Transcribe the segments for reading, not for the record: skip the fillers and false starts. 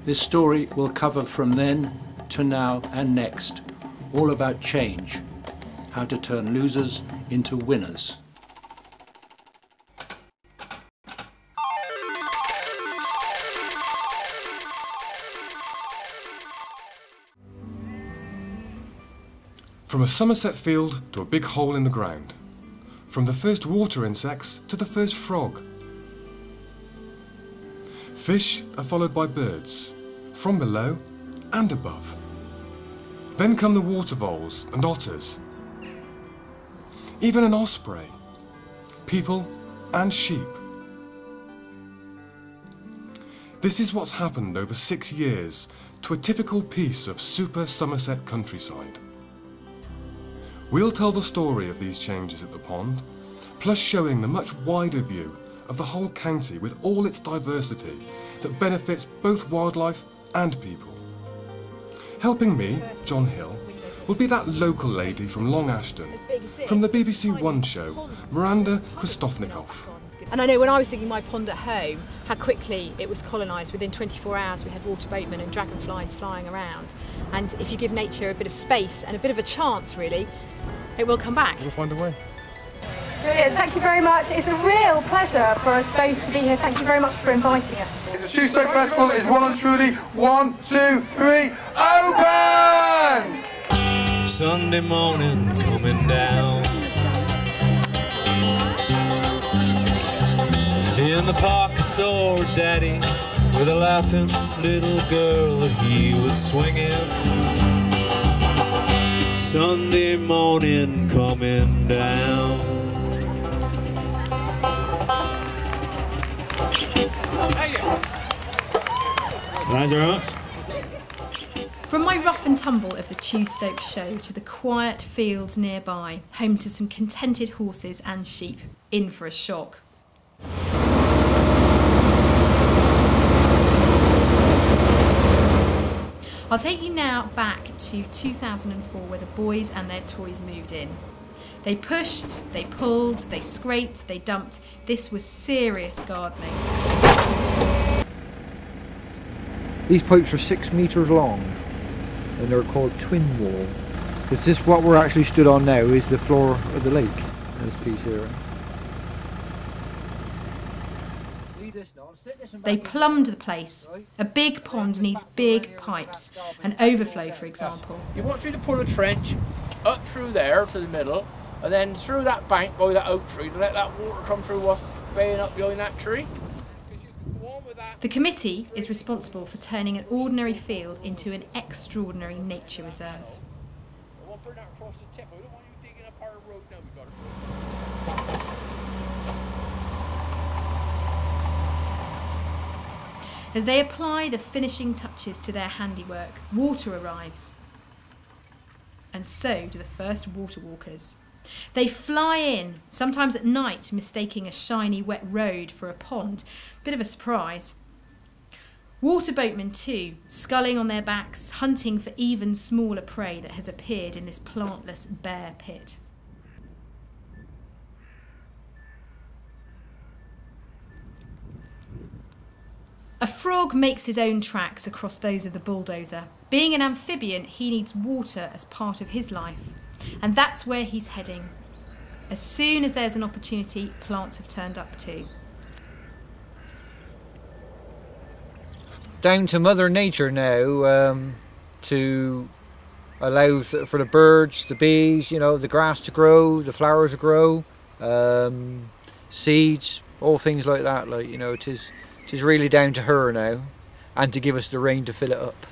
This story will cover from then to now and next, all about change, how to turn losers into winners. From a Somerset field to a big hole in the ground. From the first water insects to the first frog. Fish are followed by birds, from below and above. Then come the water voles and otters. Even an osprey. People and sheep. This is what's happened over 6 years to a typical piece of super Somerset countryside. We'll tell the story of these changes at the pond, plus showing the much wider view of the whole county with all its diversity that benefits both wildlife and people. Helping me, John Hill, will be that local lady from Long Ashton, from the BBC One show, Miranda Kristofnikov. And I know when I was digging my pond at home, how quickly it was colonised. Within 24 hours we had water boatmen and dragonflies flying around. And if you give nature a bit of space and a bit of a chance, really, it will come back. We'll find a way. Brilliant, thank you very much. It's a real pleasure for us both to be here. Thank you very much for inviting us. The Tuesday Festival is well and truly 1, 2, 3, open! Sunday morning coming down. In the park I saw her daddy with a laughing little girl that he was swinging. Sunday morning coming down. Thanks very much. From my rough and tumble of the Chewstoke show to the quiet fields nearby, home to some contented horses and sheep, in for a shock. I'll take you now back to 2004 where the boys and their toys moved in. They pushed, they pulled, they scraped, they dumped. This was serious gardening. These pipes are 6 metres long and they're called twin wall. Because this, what we're actually stood on now, is the floor of the lake. This piece here. They plumbed the place. A big pond needs big pipes. An overflow, for example. You want you to pull a trench up through there to the middle, and then through that bank by that oak tree to let that water come through what's baying up behind that tree. The committee is responsible for turning an ordinary field into an extraordinary nature reserve. I won't put that across the tip. I don't want you digging up our road now. We've got it. As they apply the finishing touches to their handiwork, water arrives. And so do the first water walkers. They fly in, sometimes at night, mistaking a shiny wet road for a pond. Bit of a surprise. Water boatmen too, sculling on their backs, hunting for even smaller prey that has appeared in this plantless, bare pit. A frog makes his own tracks across those of the bulldozer. Being an amphibian, he needs water as part of his life. And that's where he's heading. As soon as there's an opportunity, plants have turned up too. Down to Mother Nature now, to allow for the birds, the bees, you know, the grass to grow, the flowers to grow, seeds, all things like that. Like, you know, it is really down to her now, and to give us the rain to fill it up.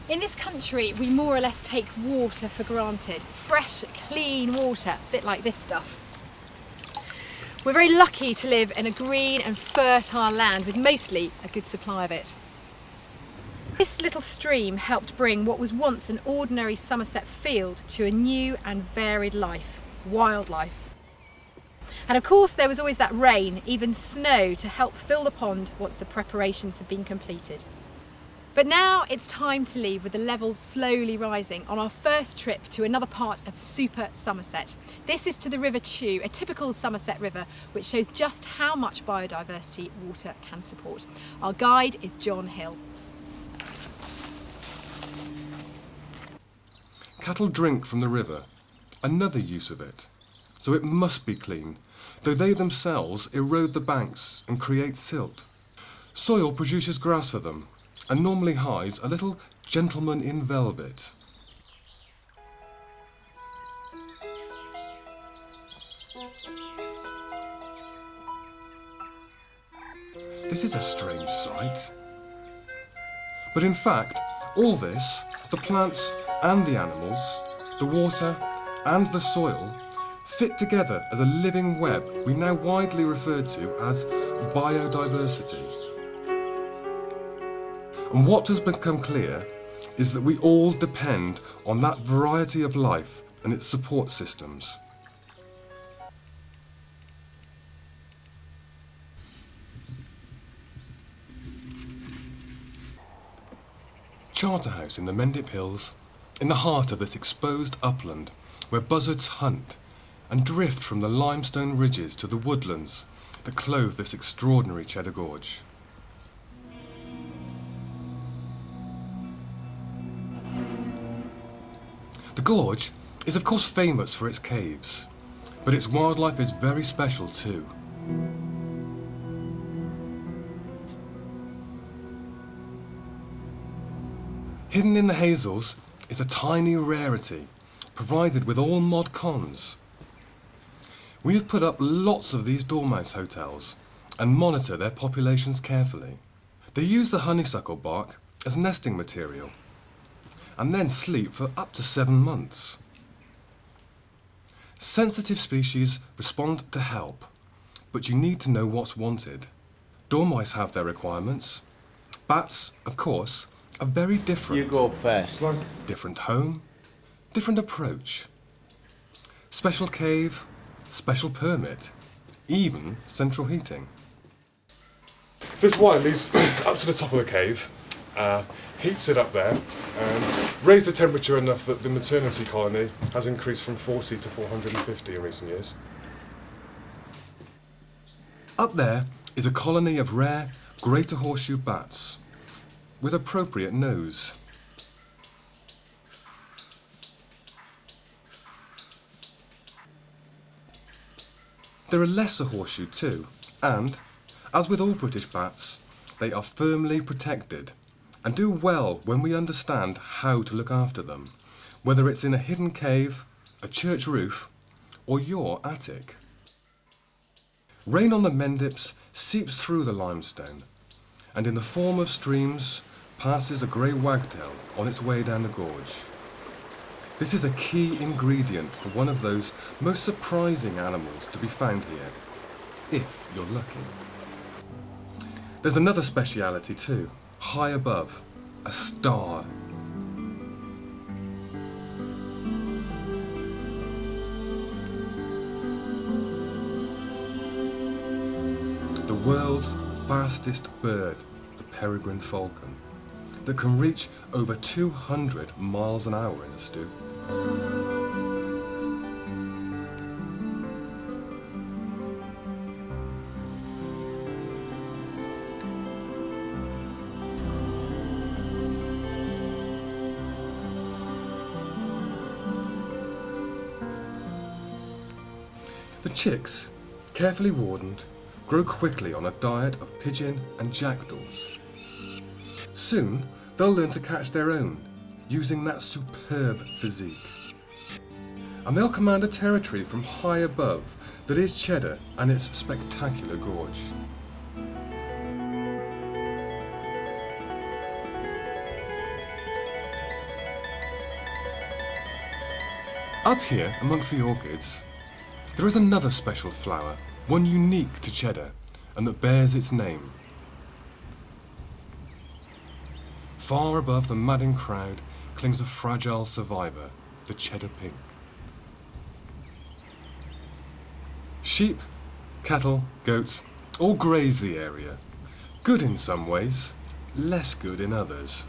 In this country, we more or less take water for granted. Fresh, clean water, a bit like this stuff. We're very lucky to live in a green and fertile land with mostly a good supply of it. This little stream helped bring what was once an ordinary Somerset field to a new and varied life, wildlife. And of course there was always that rain, even snow, to help fill the pond once the preparations had been completed. But now it's time to leave with the levels slowly rising on our first trip to another part of super Somerset. This is to the River Chew, a typical Somerset river which shows just how much biodiversity water can support. Our guide is John Hill. Cattle drink from the river, another use of it, so it must be clean, though they themselves erode the banks and create silt. Soil produces grass for them, and normally hides a little gentleman in velvet. This is a strange sight. But in fact, all this, the plants and the animals, the water and the soil, fit together as a living web we now widely refer to as biodiversity. And what has become clear is that we all depend on that variety of life and its support systems. Charterhouse in the Mendip Hills, in the heart of this exposed upland where buzzards hunt and drift from the limestone ridges to the woodlands that clothe this extraordinary Cheddar Gorge. The gorge is of course famous for its caves, but its wildlife is very special too. Hidden in the hazels is a tiny rarity, provided with all mod cons. We have put up lots of these dormouse hotels and monitor their populations carefully. They use the honeysuckle bark as nesting material and then sleep for up to 7 months. Sensitive species respond to help, but you need to know what's wanted. Dormice have their requirements. Bats, of course, are very different. You go first. Different home, different approach. Special cave, special permit, even central heating. This wire leads up to the top of the cave, heats it up there, and raised the temperature enough that the maternity colony has increased from 40 to 450 in recent years. Up there is a colony of rare greater horseshoe bats with appropriate nose. There are lesser horseshoe too, and, as with all British bats, they are firmly protected and do well when we understand how to look after them, whether it's in a hidden cave, a church roof, or your attic. Rain on the Mendips seeps through the limestone, and in the form of streams passes a grey wagtail on its way down the gorge. This is a key ingredient for one of those most surprising animals to be found here, if you're lucky. There's another speciality too, high above, a star. The world's fastest bird, the peregrine falcon, that can reach over 200 miles an hour in a stoop. The chicks, carefully wardened, grow quickly on a diet of pigeon and jackdaws. Soon, they'll learn to catch their own, using that superb physique. And they'll command a territory from high above that is Cheddar and its spectacular gorge. Up here, amongst the orchids, there is another special flower, one unique to Cheddar, and that bears its name. Far above the madding crowd clings a fragile survivor, the Cheddar pink. Sheep, cattle, goats, all graze the area. Good in some ways, less good in others.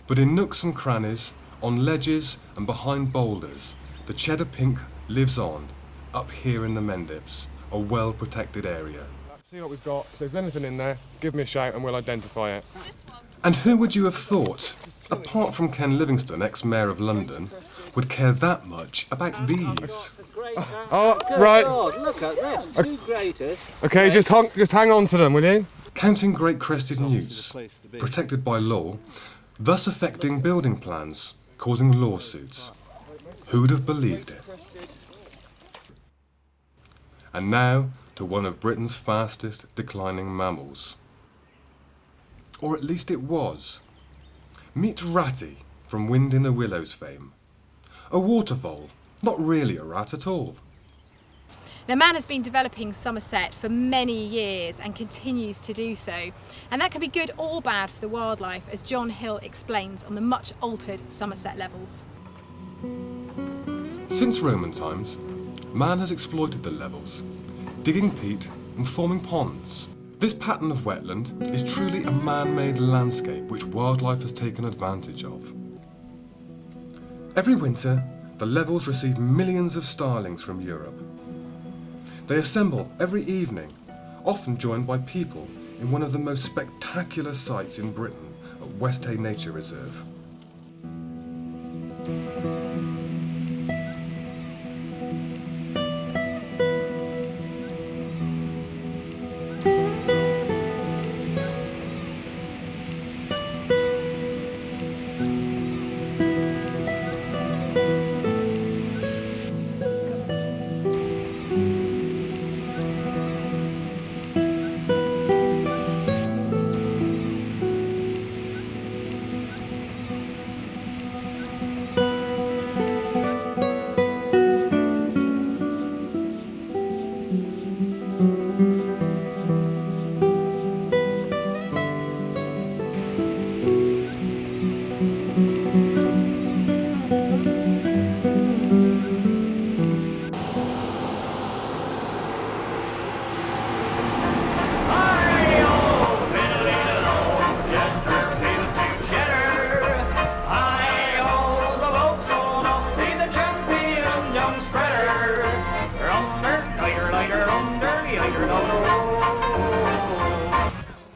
But in nooks and crannies, on ledges and behind boulders, the Cheddar pink lives on, up here in the Mendips, a well-protected area. See what we've got. If there's anything in there, give me a shout and we'll identify it. And who would you have thought, apart from Ken Livingstone, ex-mayor of London, would care that much about these. Oh, right. God, look at this, 2 graters. Okay, just hang on to them, will you? Counting great crested newts, protected by law, thus affecting building plans, causing lawsuits. Who'd have believed it? And now to one of Britain's fastest declining mammals. Or at least it was. Meet Ratty from Wind in the Willows fame. A water vole, not really a rat at all. Now, man has been developing Somerset for many years and continues to do so, and that can be good or bad for the wildlife, as John Hill explains on the much altered Somerset levels. Since Roman times, man has exploited the levels, digging peat and forming ponds. This pattern of wetland is truly a man-made landscape which wildlife has taken advantage of. Every winter, the levels receive millions of starlings from Europe. They assemble every evening, often joined by people in one of the most spectacular sites in Britain, at West Hay Nature Reserve.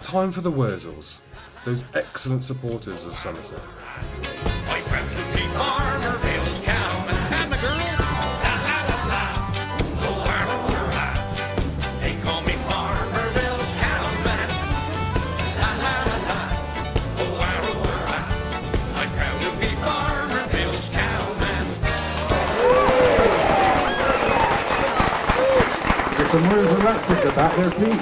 Time for the Wurzels, those excellent supporters of Somerset. I prep to be farmer, Bill's cowman, and the girls, la la la la, oh la. They call me Farmer Bill's cowman, la la la la, oh la. I'm proud to be Farmer Bill's cowman. There's some worms and rats at the back there, Pete.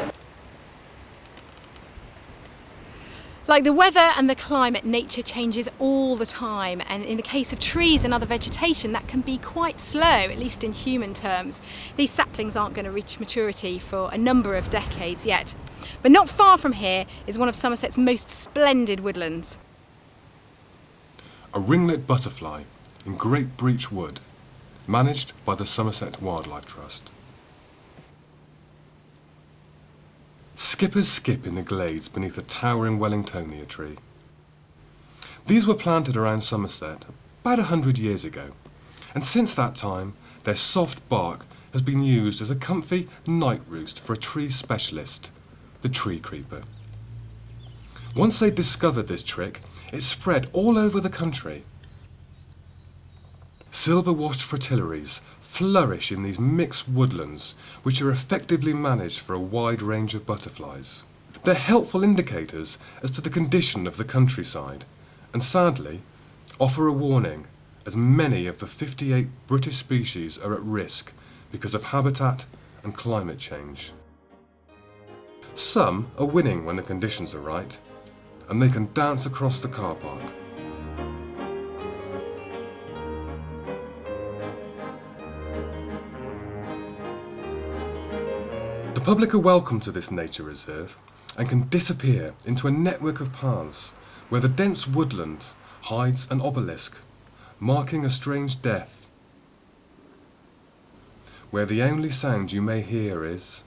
Like the weather and the climate, nature changes all the time, and in the case of trees and other vegetation, that can be quite slow, at least in human terms. These saplings aren't going to reach maturity for a number of decades yet. But not far from here is one of Somerset's most splendid woodlands. A ringlet butterfly in Great Breach Wood, managed by the Somerset Wildlife Trust. Skippers skip in the glades beneath a towering Wellingtonia tree. These were planted around Somerset about 100 years ago, and since that time their soft bark has been used as a comfy night roost for a tree specialist, the tree creeper. Once they discovered this trick, it spread all over the country. Silver-washed fritillaries flourish in these mixed woodlands, which are effectively managed for a wide range of butterflies. They're helpful indicators as to the condition of the countryside, and sadly, offer a warning, as many of the 58 British species are at risk because of habitat and climate change. Some are winning when the conditions are right, and they can dance across the car park. The public are welcome to this nature reserve and can disappear into a network of paths where the dense woodland hides an obelisk, marking a strange death, where the only sound you may hear is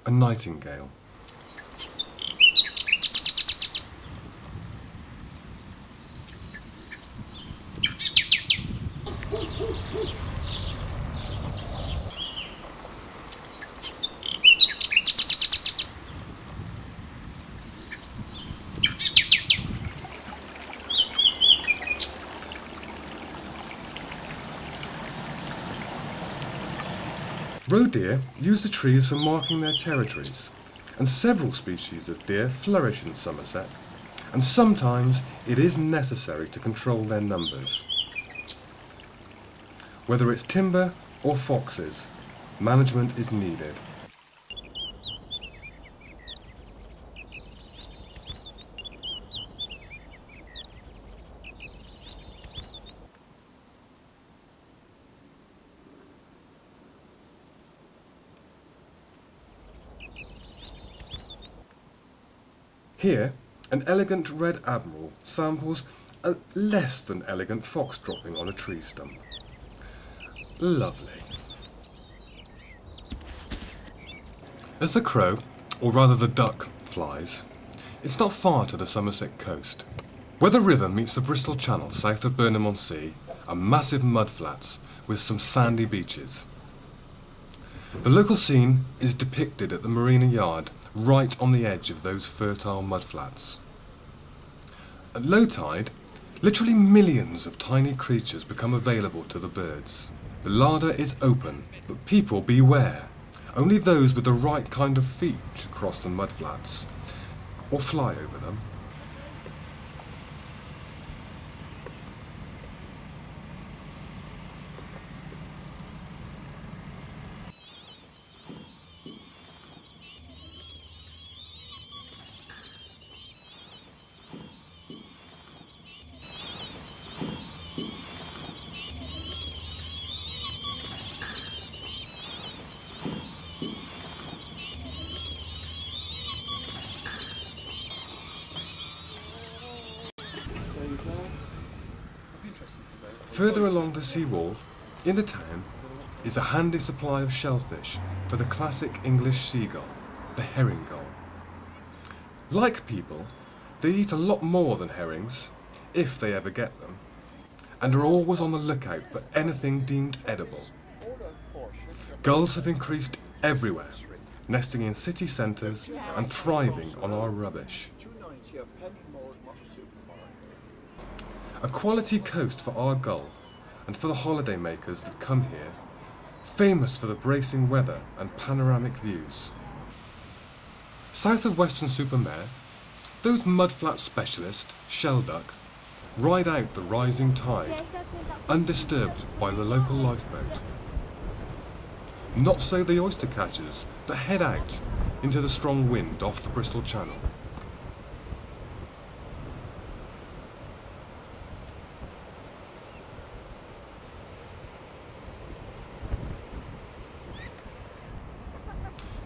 a nightingale. Roe deer use the trees for marking their territories, and several species of deer flourish in Somerset, and sometimes it is necessary to control their numbers. Whether it's timber or foxes, management is needed. Here, an elegant red admiral samples a less than elegant fox dropping on a tree stump. Lovely. As the crow, or rather the duck, flies, it's not far to the Somerset coast. Where the river meets the Bristol Channel south of Burnham-on-Sea are massive mudflats with some sandy beaches. The local scene is depicted at the Marina Yard, right on the edge of those fertile mudflats. At low tide, literally millions of tiny creatures become available to the birds. The larder is open, but people beware. Only those with the right kind of feet should cross the mudflats, or fly over them. Further along the seawall, in the town, is a handy supply of shellfish for the classic English seagull, the herring gull. Like people, they eat a lot more than herrings, if they ever get them, and are always on the lookout for anything deemed edible. Gulls have increased everywhere, nesting in city centres and thriving on our rubbish. A quality coast for our gull, and for the holiday makers that come here, famous for the bracing weather and panoramic views. South of Weston-super-Mare, those mudflat specialists, shelduck, ride out the rising tide, undisturbed by the local lifeboat. Not so the oyster catchers that head out into the strong wind off the Bristol Channel.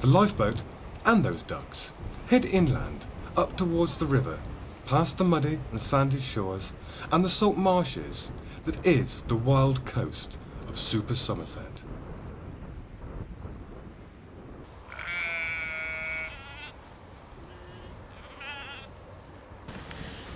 The lifeboat and those ducks head inland, up towards the river, past the muddy and sandy shores and the salt marshes that is the wild coast of Super Somerset.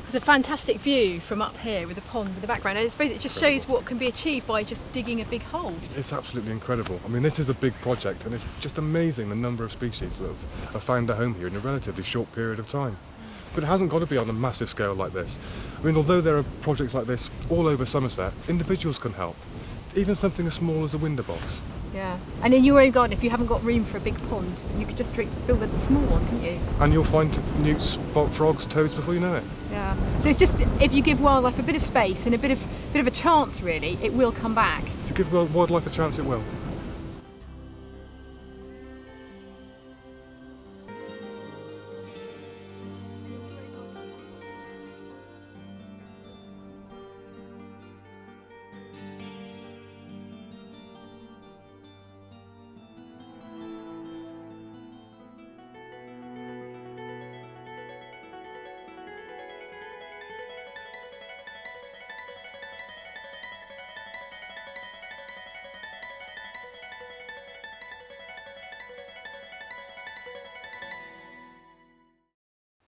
It's a fantastic view from up here with the pond in the background. And I suppose it just shows what can be achieved by just digging a big hole. It's absolutely incredible. I mean, this is a big project and it's just amazing the number of species that have found a home here in a relatively short period of time. But it hasn't got to be on a massive scale like this. I mean, although there are projects like this all over Somerset, individuals can help. Even something as small as a window box. Yeah, and in your own garden, if you haven't got room for a big pond, you could just build a small one, couldn't you? And you'll find newts, frogs, toads before you know it. Yeah. So it's just, if you give wildlife a bit of space and a bit of a chance, really, it will come back. If you give wildlife a chance, it will.